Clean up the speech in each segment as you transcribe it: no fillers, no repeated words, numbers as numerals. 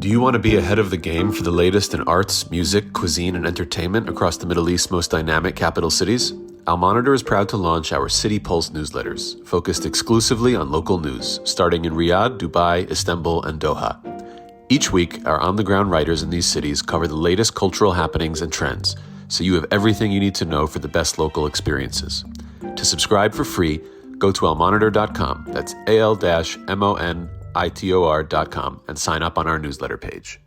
Do you want to be ahead of the game for the latest in arts, music, cuisine, and entertainment across the Middle East's most dynamic capital cities? Al Monitor is proud to launch our City Pulse newsletters, focused exclusively on local news, starting in Riyadh, Dubai, Istanbul, and Doha. Each week, our on-the-ground writers in these cities cover the latest cultural happenings and trends, so you have everything you need to know for the best local experiences. To subscribe for free, go to almonitor.com, that's al-monitor.com, and sign up on our newsletter page.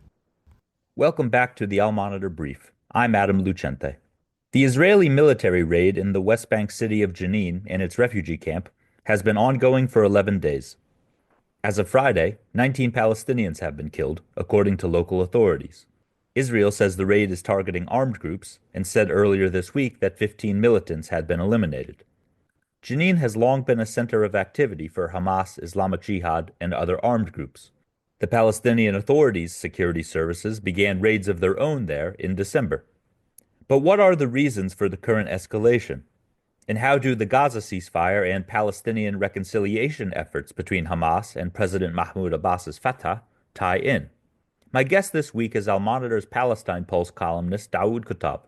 Welcome back to the Al Monitor Brief. I'm Adam Lucente. The Israeli military raid in the West Bank city of Jenin and its refugee camp has been ongoing for 11 days. As of Friday, 19 Palestinians have been killed, according to local authorities. Israel says the raid is targeting armed groups and said earlier this week that 15 militants had been eliminated. Jenin has long been a center of activity for Hamas, Islamic Jihad, and other armed groups. The Palestinian Authority's security services began raids of their own there in December. But what are the reasons for the current escalation? And how do the Gaza ceasefire and Palestinian reconciliation efforts between Hamas and President Mahmoud Abbas's Fatah tie in? My guest this week is Al Monitor's Palestine Pulse columnist Daoud Kuttab.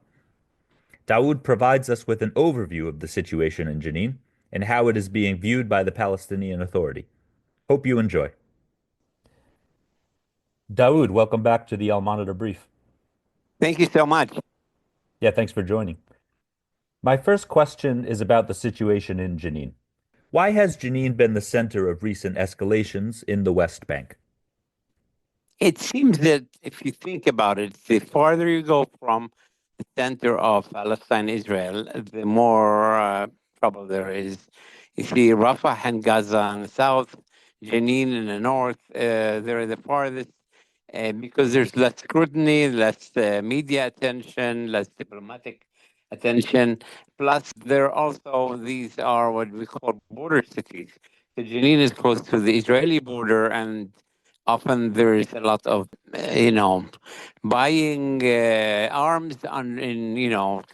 Daoud provides us with an overview of the situation in Jenin and how it is being viewed by the Palestinian Authority. Hope you enjoy. Daoud, welcome back to the Al Monitor Brief. Thank you so much. Yeah, thanks for joining. My first question is about the situation in Jenin. Why has Jenin been the center of recent escalations in the West Bank? It seems that if you think about it, the farther you go from the center of Palestine, Israel, the more trouble there is. You see Rafah and Gaza in the south, Jenin in the north, they're the farthest. Because there's less scrutiny, less media attention, less diplomatic attention. Plus, these are what we call border cities. So Jenin is close to the Israeli border, and often there is a lot of, buying arms in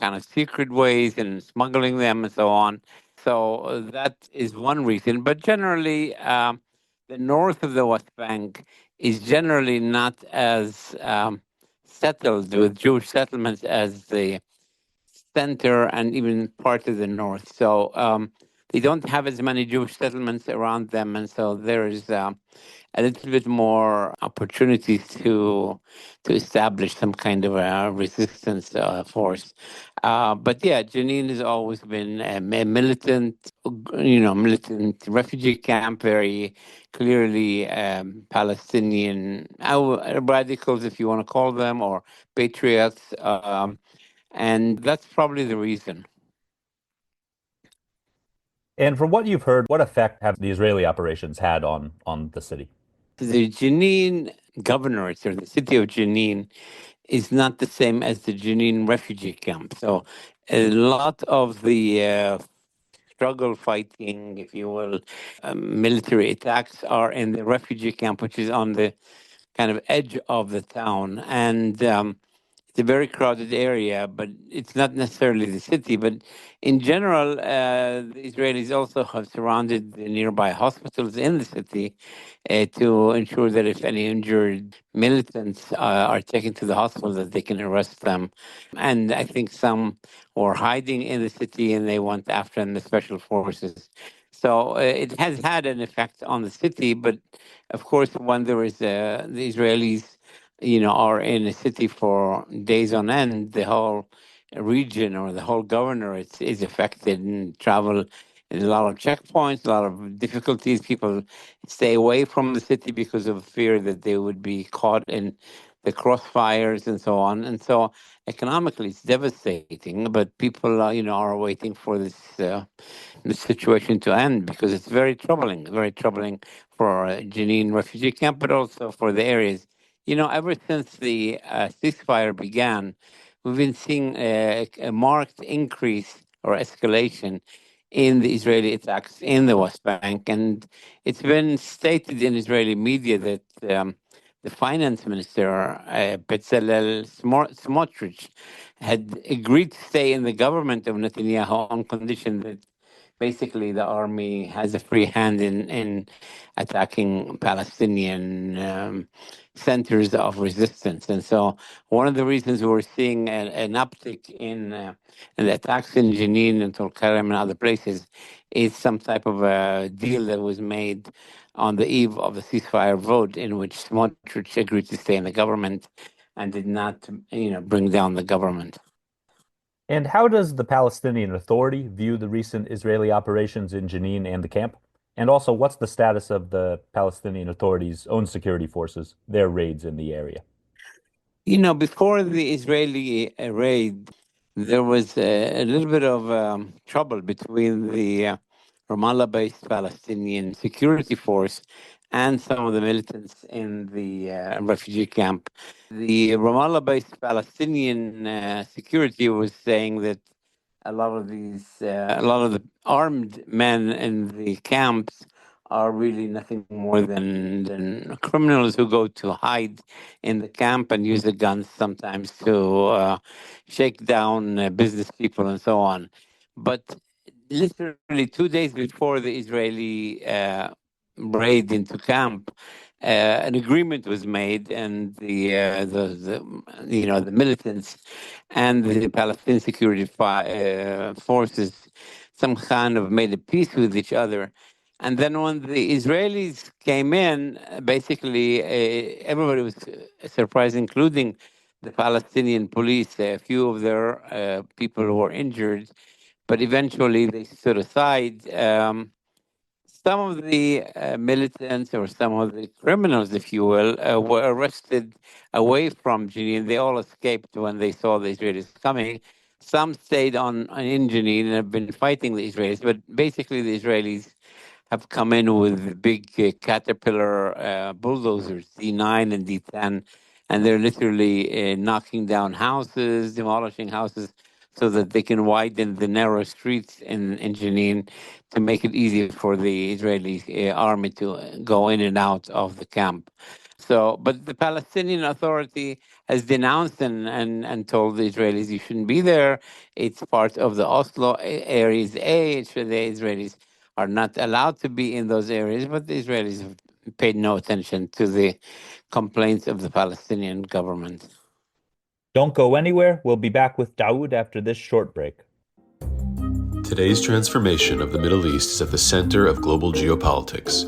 kind of secret ways and smuggling them and so on. So that is one reason. But generally, the north of the West Bank is generally not as settled with Jewish settlements as the center and even part of the north. So they don't have as many Jewish settlements around them, and so there is a little bit more opportunities to establish some kind of a resistance force. But yeah, Jenin has always been a militant refugee camp, very clearly Palestinian radicals, if you want to call them, or patriots, and that's probably the reason. And from what you've heard, what effect have the Israeli operations had on the city? The Jenin governorate, or the city of Jenin, is not the same as the Jenin refugee camp. So a lot of the struggle fighting, if you will, military attacks are in the refugee camp, which is on the kind of edge of the town. And it's a very crowded area, but it's not necessarily the city. But in general, the Israelis also have surrounded the nearby hospitals in the city to ensure that if any injured militants are taken to the hospital, that they can arrest them. And I think some were hiding in the city, and they went after them, the special forces. So it has had an effect on the city, but of course, when there is the Israelis are in a city for days on end, the whole region or the whole governorate is affected, and travel. There's a lot of checkpoints, a lot of difficulties. People stay away from the city because of fear that they would be caught in the crossfires and so on. And so economically, it's devastating, but people, are waiting for this situation to end because it's very troubling for Jenin refugee camp, but also for the areas. Ever since the ceasefire began, we've been seeing a marked increase or escalation in the Israeli attacks in the West Bank. And it's been stated in Israeli media that the finance minister, Bezalel Smotrich, had agreed to stay in the government of Netanyahu on condition that basically the army has a free hand in attacking Palestinian centers of resistance. And so one of the reasons we're seeing an uptick in the attacks in Jenin and Tulkarem and other places is some type of a deal that was made on the eve of the ceasefire vote, in which Smotrich agreed to stay in the government and did not, bring down the government. And how does the Palestinian Authority view the recent Israeli operations in Jenin and the camp? And also, what's the status of the Palestinian Authority's own security forces, their raids in the area? Before the Israeli raid, there was a little bit of trouble between the Ramallah-based Palestinian security force and some of the militants in the refugee camp. The Ramallah-based Palestinian security was saying that a lot of the armed men in the camps are really nothing more than criminals who go to hide in the camp and use the guns sometimes to shake down business people and so on. But literally 2 days before the Israeli raid into camp, an agreement was made, and the militants and the Palestinian security forces some kind of made a peace with each other. And then when the Israelis came in, basically everybody was surprised, including the Palestinian police. A few of their people were injured, but eventually they stood aside. Some of the militants or some of the criminals, if you will, were arrested away from Jenin. They all escaped when they saw the Israelis coming. Some stayed in Jenin and have been fighting the Israelis, but basically the Israelis have come in with big Caterpillar bulldozers, D9 and D10, and they're literally knocking down houses, demolishing houses, so that they can widen the narrow streets in Jenin to make it easier for the Israeli army to go in and out of the camp. So, but the Palestinian Authority has denounced and told the Israelis, you shouldn't be there. It's part of the Oslo Areas A. The Israelis are not allowed to be in those areas, but the Israelis have paid no attention to the complaints of the Palestinian government. Don't go anywhere. We'll be back with Daoud after this short break. Today's transformation of the Middle East is at the center of global geopolitics.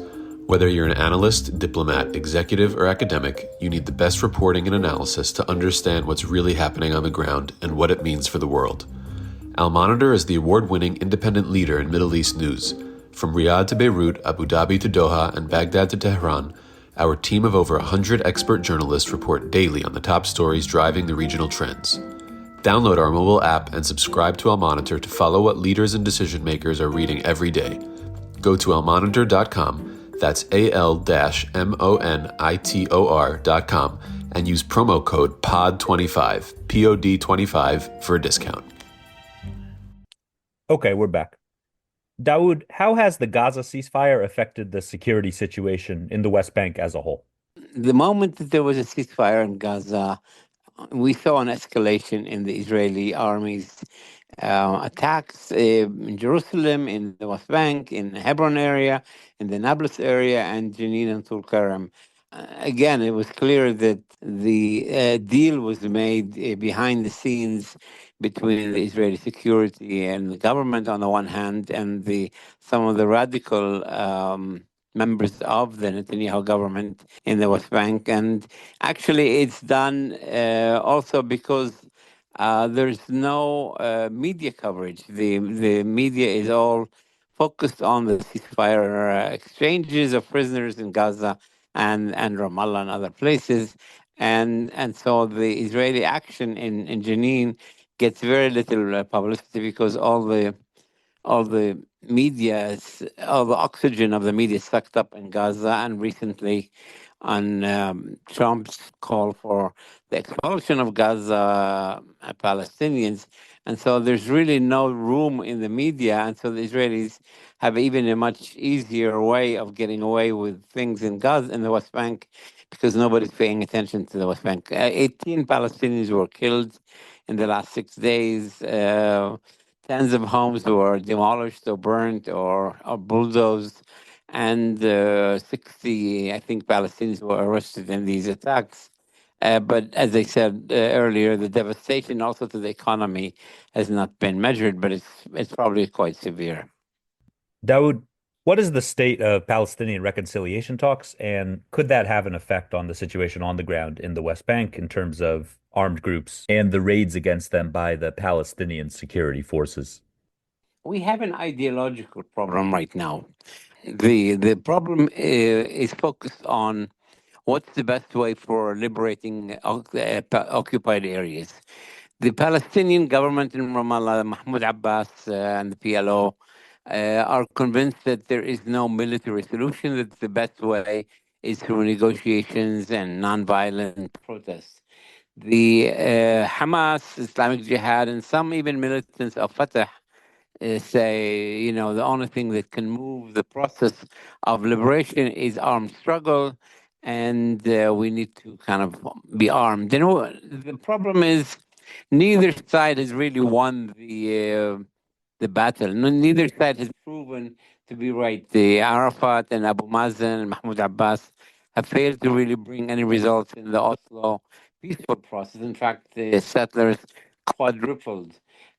Whether you're an analyst, diplomat, executive, or academic, you need the best reporting and analysis to understand what's really happening on the ground and what it means for the world. Al Monitor is the award-winning independent leader in Middle East news. From Riyadh to Beirut, Abu Dhabi to Doha, and Baghdad to Tehran, our team of over 100 expert journalists report daily on the top stories driving the regional trends. Download our mobile app and subscribe to Al Monitor to follow what leaders and decision makers are reading every day. Go to almonitor.com, that's AL-MONITOR.com, and use promo code POD25, POD25 for a discount. Okay, we're back. Daoud, how has the Gaza ceasefire affected the security situation in the West Bank as a whole? The moment that there was a ceasefire in Gaza, we saw an escalation in the Israeli army's attacks in Jerusalem, in the West Bank, in the Hebron area, in the Nablus area, and Jenin and Tulkarem. Again, it was clear that the deal was made behind the scenes between the Israeli security and the government on the one hand, and some of the radical members of the Netanyahu government in the West Bank. And actually, it's done also because there's no media coverage. The media is all focused on the ceasefire exchanges of prisoners in Gaza and Ramallah and other places. And so the Israeli action in Jenin gets very little publicity because all the all the oxygen of the media is sucked up in Gaza, and recently on Trump's call for the expulsion of Gaza Palestinians. And so there's really no room in the media. And so the Israelis have even a much easier way of getting away with things in Gaza, in the West Bank, because nobody's paying attention to the West Bank. 18 Palestinians were killed in the last 6 days. tens of homes were demolished or burnt or bulldozed, and 60, I think, Palestinians were arrested in these attacks. But as I said earlier, the devastation also to the economy has not been measured, but it's probably quite severe. Daoud, what is the state of Palestinian reconciliation talks, and could that have an effect on the situation on the ground in the West Bank in terms of armed groups and the raids against them by the Palestinian security forces? We have an ideological problem right now. The problem is focused on what's the best way for liberating occupied areas. The Palestinian government in Ramallah, Mahmoud Abbas and the PLO, are convinced that there is no military solution, that the best way is through negotiations and nonviolent protests. The Hamas, Islamic Jihad, and some even militants of Fatah say, the only thing that can move the process of liberation is armed struggle, and we need to kind of be armed. The problem is neither side has really won the battle. Neither side has proven to be right. The Arafat and Abu Mazen and Mahmoud Abbas have failed to really bring any results in the Oslo peaceful process. In fact, the settlers quadrupled.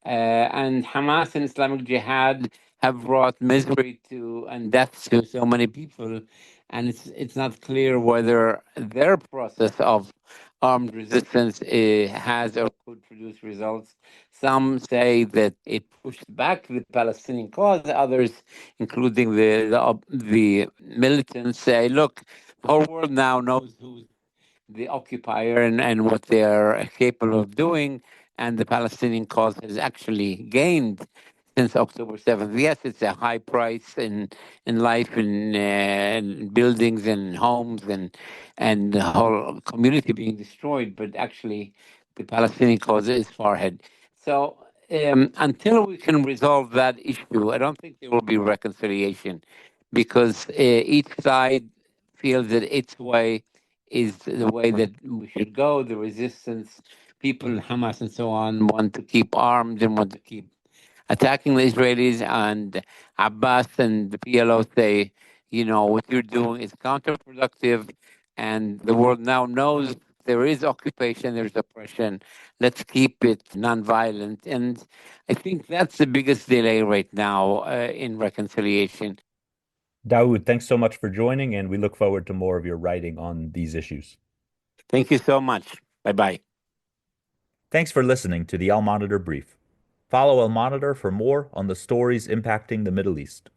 And Hamas and Islamic Jihad have brought misery to and death to so many people, and it's not clear whether their process of armed resistance has or could produce results. Some say that it pushed back the Palestinian cause. Others, including the militants, say, "Look, the whole world now knows who's the occupier and what they are capable of doing. And the Palestinian cause has actually gained since October 7th. Yes, it's a high price in life, in buildings and homes and the whole community being destroyed, but actually the Palestinian cause is far ahead. So until we can resolve that issue, I don't think there will be reconciliation because each side feels that its way is the way that we should go. The resistance, people, Hamas and so on, want to keep armed and want to keep attacking the Israelis. And Abbas and the PLO say, what you're doing is counterproductive. And the world now knows there is occupation, there's oppression. Let's keep it nonviolent. And I think that's the biggest delay right now in reconciliation. Daoud, thanks so much for joining, and we look forward to more of your writing on these issues. Thank you so much. Bye bye. Thanks for listening to the Al Monitor Brief. Follow Al Monitor for more on the stories impacting the Middle East.